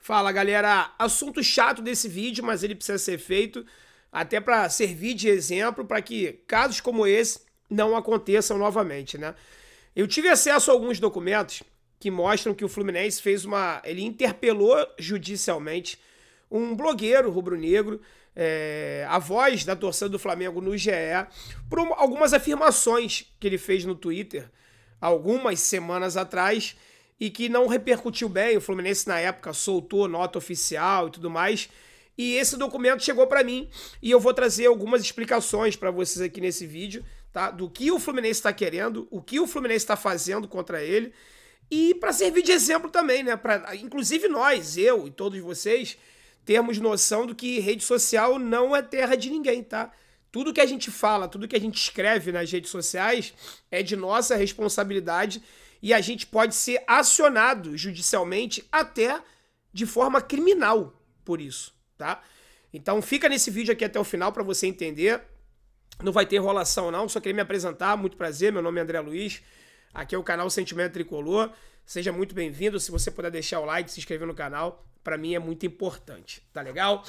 Fala, galera, assunto chato desse vídeo, mas ele precisa ser feito até para servir de exemplo para que casos como esse não aconteçam novamente, né? Eu tive acesso a alguns documentos que mostram que o Fluminense ele interpelou judicialmente um blogueiro rubro-negro, a voz da torcida do Flamengo no GE, por algumas afirmações que ele fez no Twitter algumas semanas atrás e que não repercutiu bem. O Fluminense na época soltou nota oficial e tudo mais, e esse documento chegou para mim e eu vou trazer algumas explicações para vocês aqui nesse vídeo, tá? Do que o Fluminense está querendo, o que o Fluminense está fazendo contra ele, e para servir de exemplo também, né? Para inclusive nós, eu e todos vocês, termos noção do que rede social não é terra de ninguém, tá? Tudo que a gente fala, tudo que a gente escreve nas redes sociais é de nossa responsabilidade e a gente pode ser acionado judicialmente até de forma criminal por isso, tá? Então fica nesse vídeo aqui até o final para você entender. Não vai ter enrolação não, só queria me apresentar, muito prazer, meu nome é André Luiz, aqui é o canal Sentimento Tricolor, seja muito bem-vindo, se você puder deixar o like, se inscrever no canal, para mim é muito importante, tá legal?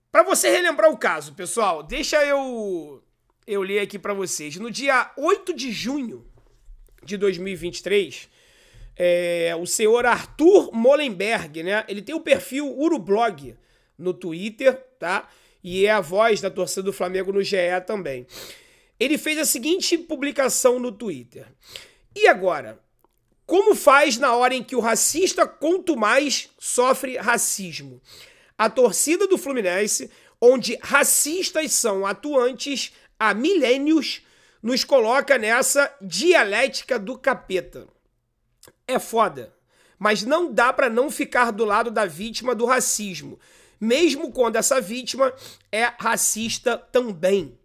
Para você relembrar o caso, pessoal, deixa eu ler aqui para vocês. No dia 8 de junho de 2023, o senhor Arthur Molenberg, né? Ele tem o perfil Urublog no Twitter, tá? E é a voz da torcida do Flamengo no GE também. Ele fez a seguinte publicação no Twitter. E agora? Como faz na hora em que o racista quanto mais sofre racismo? A torcida do Fluminense, onde racistas são atuantes há milênios, nos coloca nessa dialética do capeta. É foda, mas não dá pra não ficar do lado da vítima do racismo, mesmo quando essa vítima é racista também.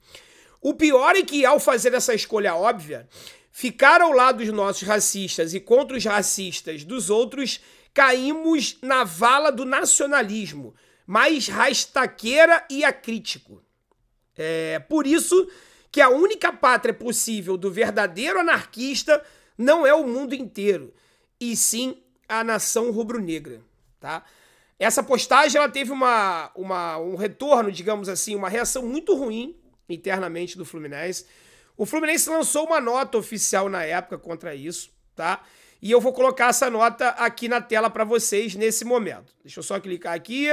O pior é que, ao fazer essa escolha óbvia, ficar ao lado dos nossos racistas e contra os racistas dos outros, caímos na vala do nacionalismo, mais rastaqueira e acrítico. Por isso que a única pátria possível do verdadeiro anarquista não é o mundo inteiro, e sim a nação rubro-negra, tá? Essa postagem ela teve um retorno, digamos assim, uma reação muito ruim internamente do Fluminense. O Fluminense lançou uma nota oficial na época contra isso, tá? E eu vou colocar essa nota aqui na tela para vocês nesse momento. Deixa eu só clicar aqui.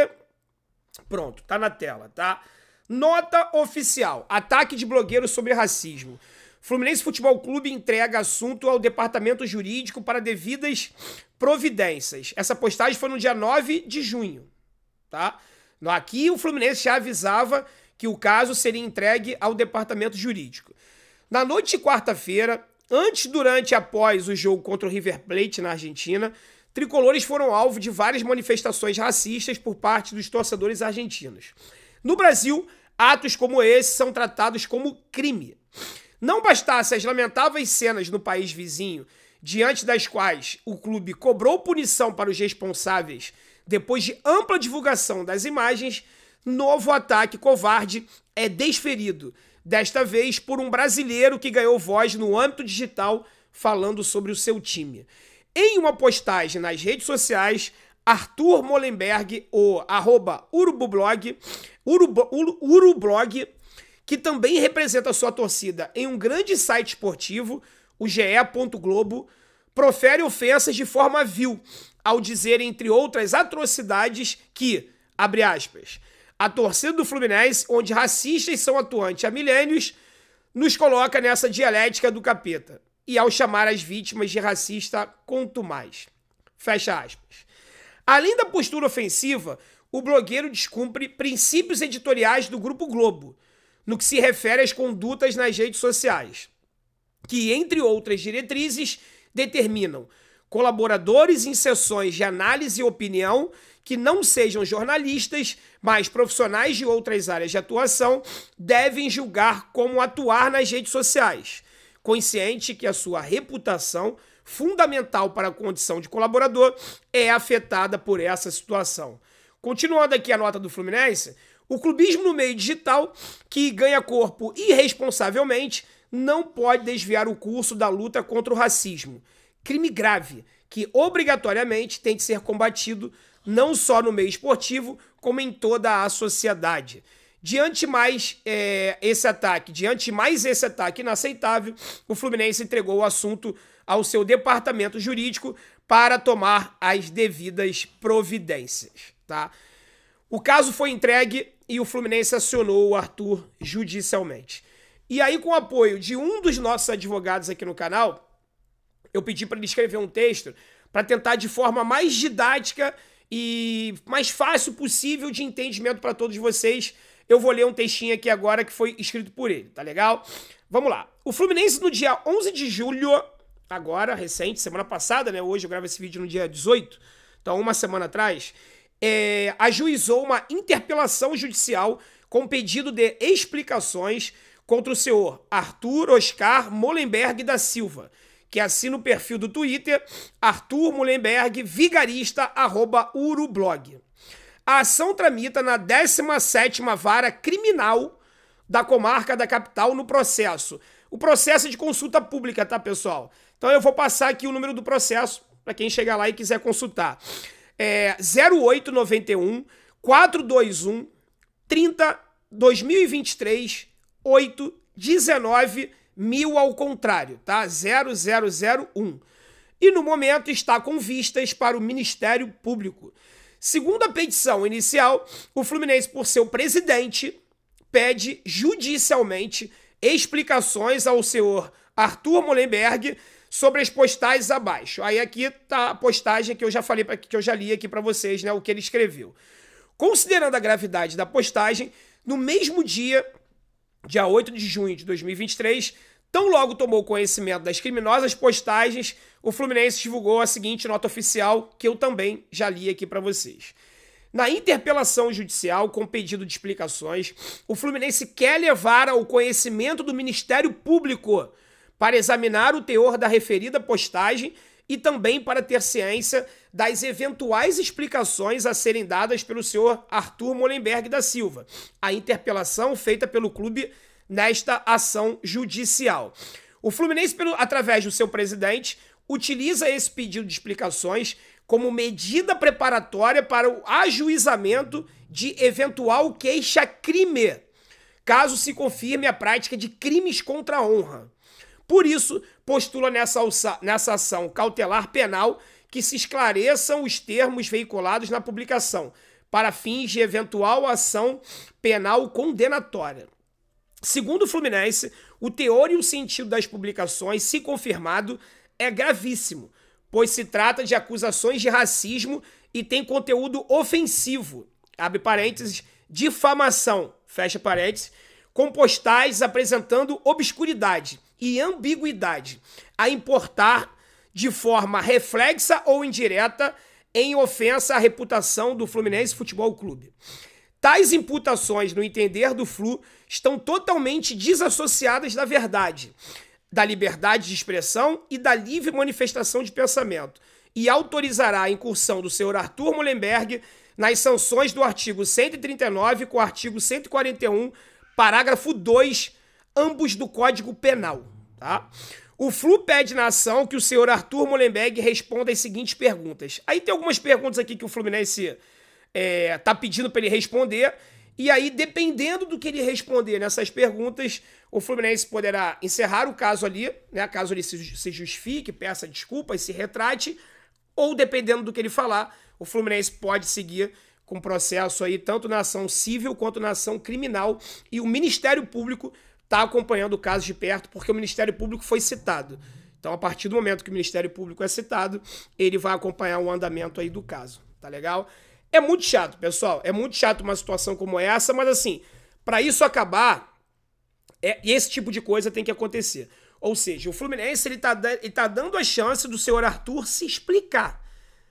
Pronto, tá na tela, tá? Nota oficial. Ataque de blogueiro sobre racismo. Fluminense Futebol Clube entrega assunto ao departamento jurídico para devidas providências. Essa postagem foi no dia 9 de junho, tá? Aqui o Fluminense já avisava que o caso seria entregue ao departamento jurídico. Na noite de quarta-feira, antes, durante e após o jogo contra o River Plate na Argentina, tricolores foram alvo de várias manifestações racistas por parte dos torcedores argentinos. No Brasil, atos como esse são tratados como crime. Não bastasse as lamentáveis cenas no país vizinho, diante das quais o clube cobrou punição para os responsáveis depois de ampla divulgação das imagens, novo ataque covarde é desferido, desta vez por um brasileiro que ganhou voz no âmbito digital falando sobre o seu time. Em uma postagem nas redes sociais, Arthur Molenberg, o @urublog, que também representa sua torcida em um grande site esportivo, o GE. Globo, profere ofensas de forma vil, ao dizer, entre outras atrocidades, que, abre aspas, a torcida do Fluminense, onde racistas são atuantes há milênios, nos coloca nessa dialética do capeta, e ao chamar as vítimas de racista quanto mais. Fecha aspas. Além da postura ofensiva, o blogueiro descumpre princípios editoriais do Grupo Globo, no que se refere às condutas nas redes sociais, que, entre outras diretrizes, determinam colaboradores em sessões de análise e opinião que não sejam jornalistas, mas profissionais de outras áreas de atuação, devem julgar como atuar nas redes sociais, consciente que a sua reputação, fundamental para a condição de colaborador, é afetada por essa situação. Continuando aqui a nota do Fluminense, o clubismo no meio digital, que ganha corpo irresponsavelmente, não pode desviar o curso da luta contra o racismo. Crime grave, que obrigatoriamente tem de ser combatido não só no meio esportivo, como em toda a sociedade. Diante mais esse ataque inaceitável, o Fluminense entregou o assunto ao seu departamento jurídico para tomar as devidas providências, tá? O caso foi entregue e o Fluminense acionou o Arthur judicialmente. E aí, com o apoio de um dos nossos advogados aqui no canal, eu pedi para ele escrever um texto para tentar de forma mais didática e mais fácil possível de entendimento para todos vocês. Eu vou ler um textinho aqui agora que foi escrito por ele, tá legal? Vamos lá. O Fluminense, no dia 11 de julho, agora, recente, semana passada, né? Hoje eu gravo esse vídeo no dia 18, então uma semana atrás, ajuizou uma interpelação judicial com pedido de explicações contra o senhor Arthur Oscar Molenberg da Silva, que assina o perfil do Twitter Arthur Molenberg Vigarista @urublog. A ação tramita na 17ª Vara Criminal da Comarca da Capital no processo. O processo é de consulta pública, tá, pessoal? Então eu vou passar aqui o número do processo para quem chegar lá e quiser consultar. 0891 421 30 2023 8 19 1000 ao contrário, tá? 0001. E no momento está com vistas para o Ministério Público. Segundo a petição inicial, o Fluminense, por seu presidente, pede judicialmente explicações ao senhor Arthur Molenberg sobre as postagens abaixo. Aí aqui tá a postagem que eu já falei, que eu já li aqui para vocês, né, o que ele escreveu. Considerando a gravidade da postagem, no mesmo dia 8 de junho de 2023, tão logo tomou conhecimento das criminosas postagens, o Fluminense divulgou a seguinte nota oficial, que eu também já li aqui para vocês. Na interpelação judicial com pedido de explicações, o Fluminense quer levar ao conhecimento do Ministério Público para examinar o teor da referida postagem e também para ter ciência das eventuais explicações a serem dadas pelo senhor Arthur Molenberg da Silva, a interpelação feita pelo clube nesta ação judicial. O Fluminense, através do seu presidente, utiliza esse pedido de explicações como medida preparatória para o ajuizamento de eventual queixa-crime, caso se confirme a prática de crimes contra a honra. Por isso, postula nessa ação cautelar penal que se esclareçam os termos veiculados na publicação, para fins de eventual ação penal condenatória. Segundo o Fluminense, o teor e o sentido das publicações, se confirmado, é gravíssimo, pois se trata de acusações de racismo e tem conteúdo ofensivo, abre parênteses, difamação, fecha parênteses, com postagens apresentando obscuridade e ambiguidade, a importar de forma reflexa ou indireta em ofensa à reputação do Fluminense Futebol Clube. Tais imputações, no entender do Flu, estão totalmente desassociadas da verdade, da liberdade de expressão e da livre manifestação de pensamento, e autorizará a incursão do senhor Arthur Molenberg nas sanções do artigo 139 com o artigo 141, parágrafo 2, ambos do Código Penal. Tá? O Flu pede na ação que o senhor Arthur Molenberg responda as seguintes perguntas. Aí tem algumas perguntas aqui que o Fluminense tá pedindo para ele responder, e aí, dependendo do que ele responder nessas perguntas, o Fluminense poderá encerrar o caso ali, né, caso ele se justifique, peça desculpas, se retrate, ou dependendo do que ele falar, o Fluminense pode seguir com processo aí, tanto na ação civil quanto na ação criminal, e o Ministério Público está acompanhando o caso de perto, porque o Ministério Público foi citado. Então, a partir do momento que o Ministério Público é citado, ele vai acompanhar o andamento aí do caso, tá legal? É muito chato, pessoal, é muito chato uma situação como essa, mas assim, para isso acabar, esse tipo de coisa tem que acontecer. Ou seja, o Fluminense ele tá dando a chance do senhor Arthur se explicar,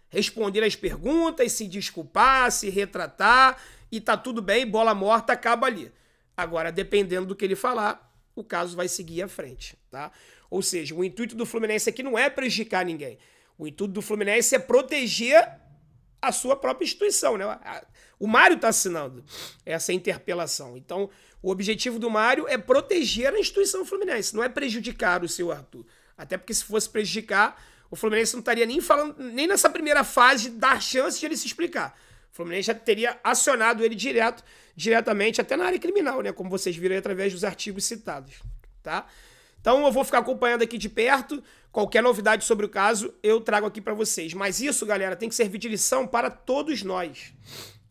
responder as perguntas, se desculpar, se retratar, e tá tudo bem, bola morta, acaba ali. Agora, dependendo do que ele falar, o caso vai seguir à frente, tá? Ou seja, o intuito do Fluminense aqui não é prejudicar ninguém. O intuito do Fluminense é proteger a sua própria instituição, né? O Mário está assinando essa interpelação. Então, o objetivo do Mário é proteger a instituição Fluminense, não é prejudicar o seu Arthur. Até porque se fosse prejudicar, o Fluminense não estaria nem falando, nem nessa primeira fase, dar chance de ele se explicar. O Fluminense já teria acionado ele diretamente, até na área criminal, né? Como vocês viram aí através dos artigos citados, tá? Então eu vou ficar acompanhando aqui de perto. Qualquer novidade sobre o caso, eu trago aqui para vocês. Mas isso, galera, tem que servir de lição para todos nós.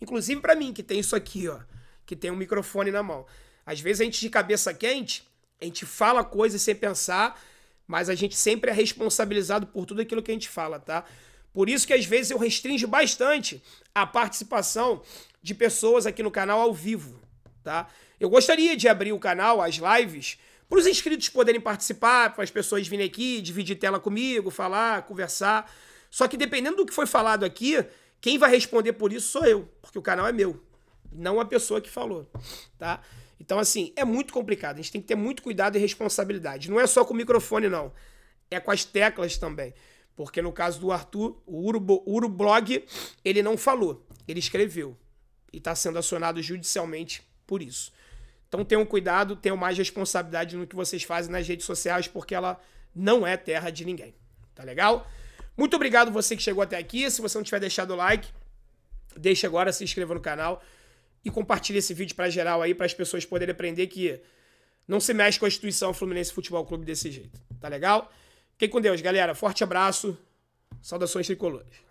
Inclusive para mim, que tem isso aqui, ó. Que tem um microfone na mão. Às vezes a gente de cabeça quente, a gente fala coisas sem pensar, mas a gente sempre é responsabilizado por tudo aquilo que a gente fala, tá? Por isso que às vezes eu restringo bastante a participação de pessoas aqui no canal ao vivo, tá? Eu gostaria de abrir o canal, as lives, para os inscritos poderem participar, para as pessoas virem aqui, dividir tela comigo, falar, conversar. Só que dependendo do que foi falado aqui, quem vai responder por isso sou eu, porque o canal é meu, não a pessoa que falou, tá? Então, assim, é muito complicado. A gente tem que ter muito cuidado e responsabilidade. Não é só com o microfone, não. É com as teclas também. Porque no caso do Arthur, o Urublog, ele não falou, ele escreveu. E está sendo acionado judicialmente por isso. Então tenham cuidado, tenham mais responsabilidade no que vocês fazem nas redes sociais, porque ela não é terra de ninguém. Tá legal? Muito obrigado você que chegou até aqui. Se você não tiver deixado o like, deixa agora, se inscreva no canal e compartilhe esse vídeo para geral aí, para as pessoas poderem aprender que não se mexe com a instituição Fluminense Futebol Clube desse jeito. Tá legal? Fiquem com Deus, galera. Forte abraço. Saudações tricolores.